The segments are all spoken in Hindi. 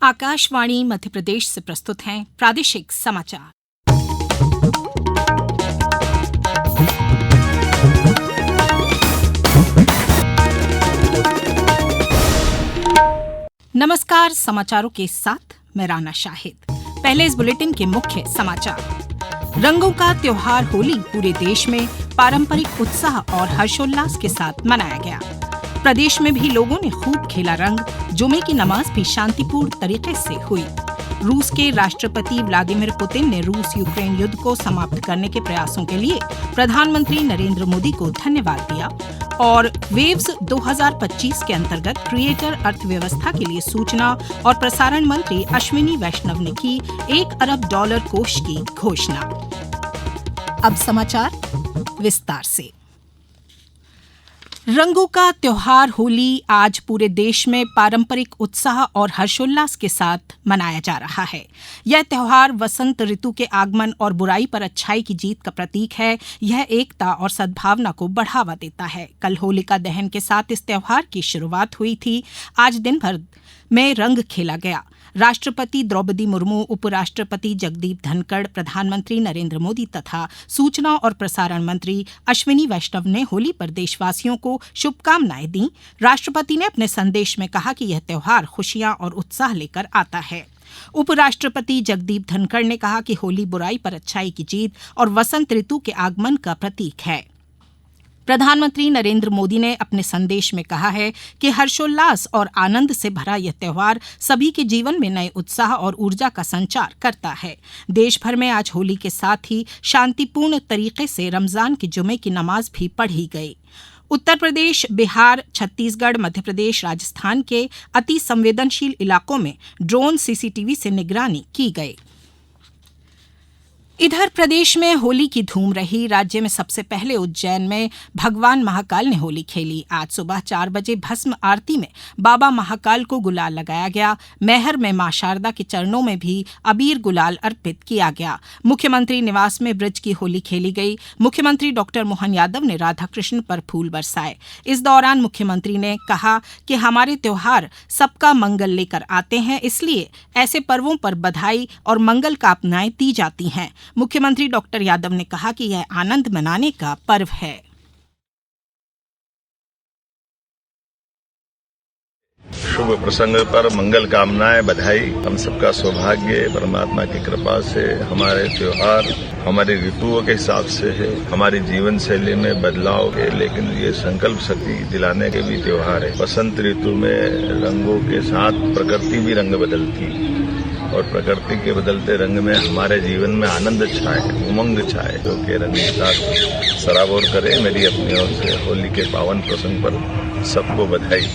आकाशवाणी मध्य प्रदेश से प्रस्तुत हैं प्रादेशिक समाचार। नमस्कार, समाचारों के साथ मैं राना शाहिद। पहले इस बुलेटिन के मुख्य समाचार। रंगों का त्योहार होली पूरे देश में पारंपरिक उत्साह और हर्षोल्लास के साथ मनाया गया। प्रदेश में भी लोगों ने खूब खेला रंग। जुमे की नमाज भी शांतिपूर्ण तरीके से हुई। रूस के राष्ट्रपति व्लादिमीर पुतिन ने रूस यूक्रेन युद्ध को समाप्त करने के प्रयासों के लिए प्रधानमंत्री नरेंद्र मोदी को धन्यवाद दिया। और वेव्स 2025 के अंतर्गत क्रिएटर अर्थव्यवस्था के लिए सूचना और प्रसारण मंत्री अश्विनी वैष्णव ने की $1 अरब कोष की घोषणा। अब समाचार विस्तार से। रंगों का त्योहार होली आज पूरे देश में पारंपरिक उत्साह और हर्षोल्लास के साथ मनाया जा रहा है। यह त्योहार वसंत ऋतु के आगमन और बुराई पर अच्छाई की जीत का प्रतीक है। यह एकता और सद्भावना को बढ़ावा देता है। कल होलिका दहन के साथ इस त्योहार की शुरुआत हुई थी। आज दिन भर में रंग खेला गया। राष्ट्रपति द्रौपदी मुर्मू, उपराष्ट्रपति जगदीप धनखड़, प्रधानमंत्री नरेंद्र मोदी तथा सूचना और प्रसारण मंत्री अश्विनी वैष्णव ने होली पर देशवासियों को शुभकामनाएं दी। राष्ट्रपति ने अपने संदेश में कहा कि यह त्योहार खुशियां और उत्साह लेकर आता है। उपराष्ट्रपति जगदीप धनखड़ ने कहा कि होली बुराई पर अच्छाई की जीत और वसंत ऋतु के आगमन का प्रतीक है। प्रधानमंत्री नरेंद्र मोदी ने अपने संदेश में कहा है कि हर्षोल्लास और आनंद से भरा यह त्योहार सभी के जीवन में नए उत्साह और ऊर्जा का संचार करता है। देश भर में आज होली के साथ ही शांतिपूर्ण तरीके से रमजान के जुमे की नमाज भी पढ़ी गई। उत्तर प्रदेश, बिहार, छत्तीसगढ़, मध्य प्रदेश, राजस्थान के अति संवेदनशील इलाकों में ड्रोन सीसीटीवी से निगरानी की गई। इधर प्रदेश में होली की धूम रही। राज्य में सबसे पहले उज्जैन में भगवान महाकाल ने होली खेली। आज सुबह 4 बजे भस्म आरती में बाबा महाकाल को गुलाल लगाया गया। मैहर में मां शारदा के चरणों में भी अबीर गुलाल अर्पित किया गया। मुख्यमंत्री निवास में ब्रज की होली खेली गई। मुख्यमंत्री डॉक्टर मोहन यादव ने राधा कृष्ण पर फूल बरसाए। इस दौरान मुख्यमंत्री ने कहा कि हमारे त्योहार सबका मंगल लेकर आते हैं, इसलिए ऐसे पर्वों पर बधाई और मंगल कामनाएं दी जाती हैं। मुख्यमंत्री डॉक्टर यादव ने कहा कि यह आनंद मनाने का पर्व है। शुभ प्रसंग पर मंगल कामनाएं, बधाई। हम सबका सौभाग्य परमात्मा की कृपा से हमारे त्योहार हमारे ऋतुओं के हिसाब से है, हमारी जीवन शैली में बदलाव है, लेकिन ये संकल्प शक्ति दिलाने के भी त्योहार है। बसंत ऋतु में रंगों के साथ प्रकृति भी रंग बदलती और प्रकृति के बदलते रंग में हमारे जीवन में आनंद छाए, उमंग छाए, जो कि रंग के साथ सराबोर करे। मेरी अपनी ओर से होली के पावन प्रसंग पर सबको बधाई।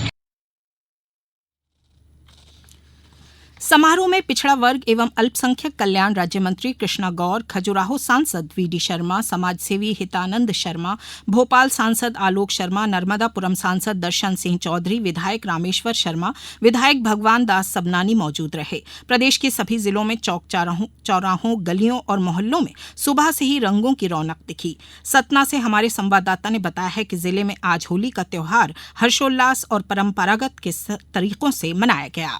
समारोह में पिछड़ा वर्ग एवं अल्पसंख्यक कल्याण राज्य मंत्री कृष्णा गौर, खजुराहो सांसद वीडी शर्मा, समाजसेवी हितानंद शर्मा, भोपाल सांसद आलोक शर्मा, नर्मदापुरम सांसद दर्शन सिंह चौधरी, विधायक रामेश्वर शर्मा, विधायक भगवान दास सबनानी मौजूद रहे। प्रदेश के सभी जिलों में चौक चौराहों, गलियों और मोहल्लों में सुबह से ही रंगों की रौनक दिखी। सतना से हमारे संवाददाता ने बताया है कि जिले में आज होली का त्योहार हर्षोल्लास और परंपरागत के तरीकों से मनाया गया।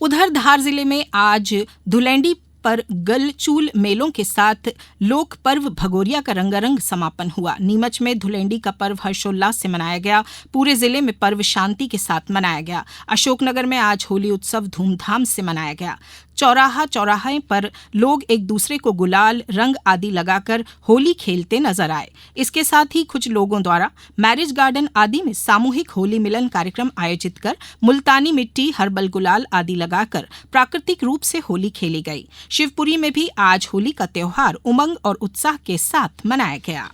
उधर धार जिले में आज धुलेंडी पर गलचूल मेलों के साथ लोक पर्व भगोरिया का रंगारंग समापन हुआ। नीमच में धुलेंडी का पर्व हर्षोल्लास से मनाया गया। पूरे जिले में पर्व शांति के साथ मनाया गया। अशोकनगर में आज होली उत्सव धूमधाम से मनाया गया। चौराहे पर लोग एक दूसरे को गुलाल, रंग आदि लगाकर होली खेलते नजर आए। इसके साथ ही कुछ लोगों द्वारा मैरिज गार्डन आदि में सामूहिक होली मिलन कार्यक्रम आयोजित कर मुल्तानी मिट्टी, हर्बल गुलाल आदि लगाकर प्राकृतिक रूप से होली खेली गई। शिवपुरी में भी आज होली का त्योहार उमंग और उत्साह के साथ मनाया गया।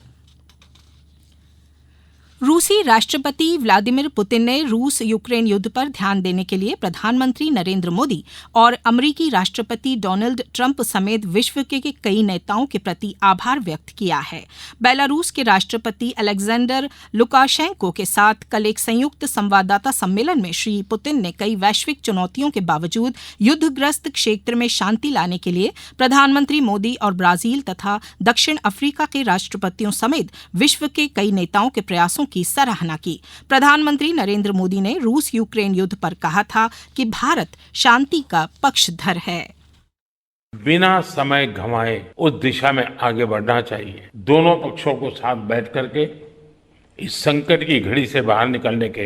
रूसी राष्ट्रपति व्लादिमीर पुतिन ने रूस यूक्रेन युद्ध पर ध्यान देने के लिए प्रधानमंत्री नरेंद्र मोदी और अमेरिकी राष्ट्रपति डोनाल्ड ट्रंप समेत विश्व के कई नेताओं के प्रति आभार व्यक्त किया है। बेलारूस के राष्ट्रपति अलेक्जेंडर लुकाशेंको के साथ कल एक संयुक्त संवाददाता सम्मेलन में श्री पुतिन ने कई वैश्विक चुनौतियों के बावजूद युद्धग्रस्त क्षेत्र में शांति लाने के लिए प्रधानमंत्री मोदी और ब्राजील तथा दक्षिण अफ्रीका के राष्ट्रपतियों समेत विश्व के कई नेताओं के प्रयासों की सराहना की। प्रधानमंत्री नरेंद्र मोदी ने रूस यूक्रेन युद्ध पर कहा था कि भारत शांति का पक्षधर है। बिना समय गंवाए उस दिशा में आगे बढ़ना चाहिए। दोनों पक्षों को साथ बैठ करके इस संकट की घड़ी से बाहर निकलने के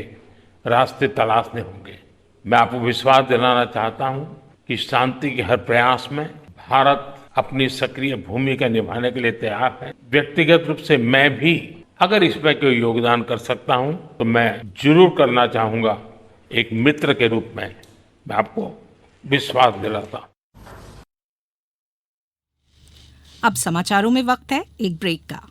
रास्ते तलाशने होंगे। मैं आपको विश्वास दिलाना चाहता हूं कि शांति के हर प्रयास में भारत अपनी सक्रिय भूमिका निभाने के लिए तैयार है। व्यक्तिगत रूप से मैं भी अगर इसमें कोई योगदान कर सकता हूं तो मैं जरूर करना चाहूंगा। एक मित्र के रूप में मैं आपको विश्वास दिलाता हूं। अब समाचारों में वक्त है एक ब्रेक का।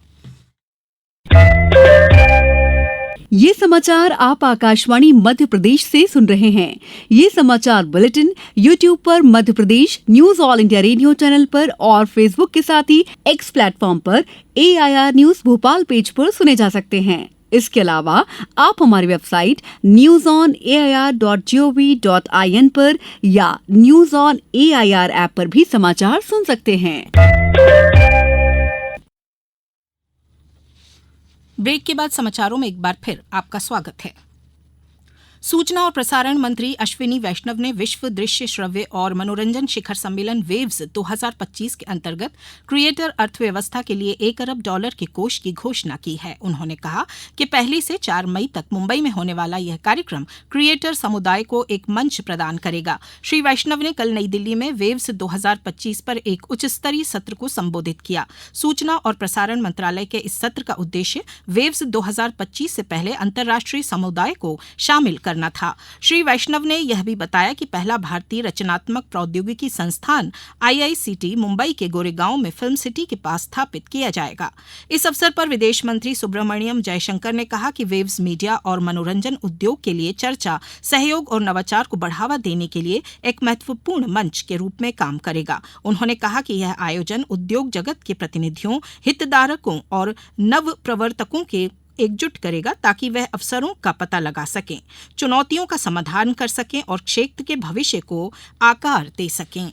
ये समाचार आप आकाशवाणी मध्य प्रदेश से सुन रहे हैं। ये समाचार बुलेटिन YouTube पर Madhya Pradesh news All India Radio channel पर और फेसबुक के साथ ही X प्लेटफॉर्म पर AIR न्यूज भोपाल पेज पर सुने जा सकते हैं। इसके अलावा आप हमारी वेबसाइट newsonair.gov.in पर या न्यूज ऑन AIR ऐप पर भी समाचार सुन सकते हैं। ब्रेक के बाद समाचारों में एक बार फिर आपका स्वागत है। सूचना और प्रसारण मंत्री अश्विनी वैष्णव ने विश्व दृश्य श्रव्य और मनोरंजन शिखर सम्मेलन वेव्स 2025 के अंतर्गत क्रिएटर अर्थव्यवस्था के लिए $1 अरब के कोष की घोषणा की है। उन्होंने कहा कि 1 से 4 मई तक मुंबई में होने वाला यह कार्यक्रम क्रिएटर समुदाय को एक मंच प्रदान करेगा। श्री वैष्णव ने कल नई दिल्ली में वेव्स 2025 पर एक उच्च स्तरीय सत्र को संबोधित किया। सूचना और प्रसारण मंत्रालय के इस सत्र का उद्देश्य वेव्स 2025 से पहले अंतर्राष्ट्रीय समुदाय को शामिल करना था। श्री वैष्णव ने यह भी बताया कि पहला भारतीय रचनात्मक प्रौद्योगिकी संस्थान IICT मुंबई के गोरेगांव में फिल्म सिटी के पास स्थापित किया जाएगा। इस अवसर पर विदेश मंत्री सुब्रमण्यम जयशंकर ने कहा कि वेव्स मीडिया और मनोरंजन उद्योग के लिए चर्चा, सहयोग और नवाचार को बढ़ावा देने के लिए एक महत्वपूर्ण मंच के रूप में काम करेगा। उन्होंने कहा कि यह आयोजन उद्योग जगत के प्रतिनिधियों, हितधारकों और नव प्रवर्तकों के एकजुट करेगा ताकि वह अवसरों का पता लगा सकें, चुनौतियों का समाधान कर सकें और क्षेत्र के भविष्य को आकार दे सकें।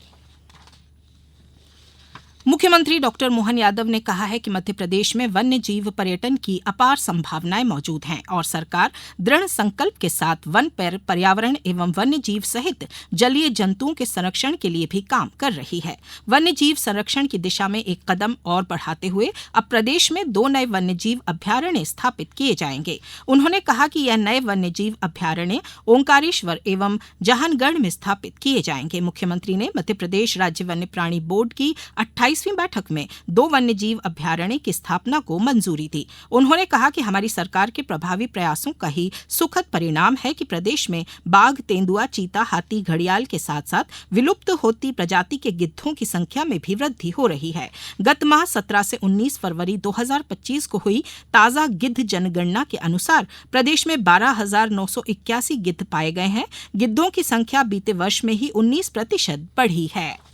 मुख्यमंत्री डॉक्टर मोहन यादव ने कहा है कि मध्य प्रदेश में वन्य जीव पर्यटन की अपार संभावनाएं मौजूद हैं और सरकार दृढ़ संकल्प के साथ वन पर पर्यावरण एवं वन्य जीव सहित जलीय जंतुओं के संरक्षण के लिए भी काम कर रही है। वन्य जीव संरक्षण की दिशा में एक कदम और बढ़ाते हुए अब प्रदेश में 2 नए वन्य जीव अभ्यारण्य स्थापित किए जाएंगे। उन्होंने कहा कि यह नए वन्य जीव अभ्यारण्य ओंकारेश्वर एवं जहानगढ़ में स्थापित किए जाएंगे। मुख्यमंत्री ने मध्य प्रदेश राज्य वन्य प्राणी बोर्ड की 28वीं बैठक में 2 वन्य जीव अभ्यारण्य की स्थापना को मंजूरी दी। उन्होंने कहा कि हमारी सरकार के प्रभावी प्रयासों का ही सुखद परिणाम है कि प्रदेश में बाघ, तेंदुआ, चीता, हाथी, घड़ियाल के साथ साथ विलुप्त होती प्रजाति के गिद्धों की संख्या में भी वृद्धि हो रही है। गत माह 17 से 19 फरवरी 2025 को हुई ताजा गिद्ध जनगणना के अनुसार प्रदेश में 12,981 गिद्ध पाए गए हैं। गिद्धों की संख्या बीते वर्ष में ही 19% बढ़ी है।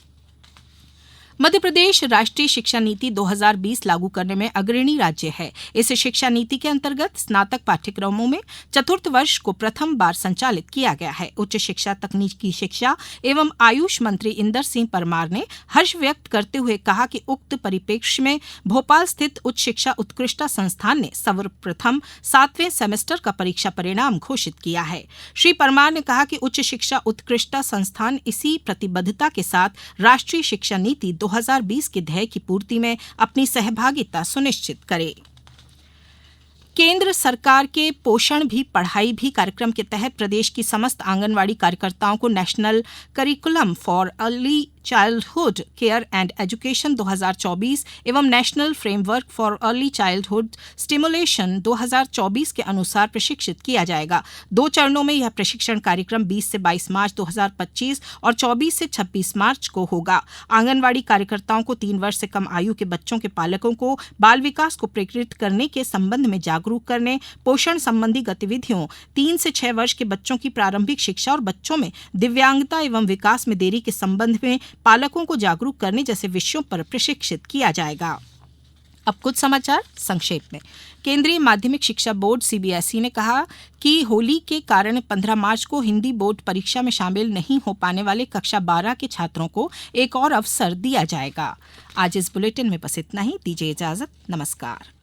मध्य प्रदेश राष्ट्रीय शिक्षा नीति 2020 लागू करने में अग्रणी राज्य है। इस शिक्षा नीति के अंतर्गत स्नातक पाठ्यक्रमों में चतुर्थ वर्ष को प्रथम बार संचालित किया गया है। उच्च शिक्षा, तकनीकी शिक्षा एवं आयुष मंत्री इंदर सिंह परमार ने हर्ष व्यक्त करते हुए कहा कि उक्त परिप्रेक्ष्य में भोपाल स्थित उच्च शिक्षा उत्कृष्टता संस्थान ने सर्वप्रथम 7वें सेमेस्टर का परीक्षा परिणाम घोषित किया है। श्री परमार ने कहा कि उच्च शिक्षा उत्कृष्टता संस्थान इसी प्रतिबद्धता के साथ राष्ट्रीय शिक्षा नीति 2020 के ध्येय की पूर्ति में अपनी सहभागिता सुनिश्चित करे। केंद्र सरकार के पोषण भी पढ़ाई भी कार्यक्रम के तहत प्रदेश की समस्त आंगनवाड़ी कार्यकर्ताओं को national curriculum for early childhood care and education 2024 एवं national framework for early childhood stimulation 2024 के अनुसार प्रशिक्षित किया जाएगा। 2 चरणों में यह प्रशिक्षण कार्यक्रम 20 से 22 मार्च 2025 और 24 से 26 मार्च को होगा। आंगनवाड़ी कार्यकर्ताओं को 3 वर्ष से कम आयु के बच्चों के पालकों को बाल विकास को प्रेरित करने के संबंध में जागरूक करने, पोषण संबंधी गतिविधियों, 3 से 6 वर्ष के बच्चों की प्रारंभिक शिक्षा और बच्चों में दिव्यांगता एवं विकास में देरी के संबंध में पालकों को जागरूक करने जैसे विषयों पर प्रशिक्षित किया जाएगा। अब कुछ समाचार संक्षेप में। केंद्रीय माध्यमिक शिक्षा बोर्ड CBSE ने कहा कि होली के कारण 15 मार्च को हिंदी बोर्ड परीक्षा में शामिल नहीं हो पाने वाले कक्षा 12 के छात्रों को एक और अवसर दिया जाएगा। आज इस बुलेटिन में बस इतना ही। दीजिए इजाजत। नमस्कार।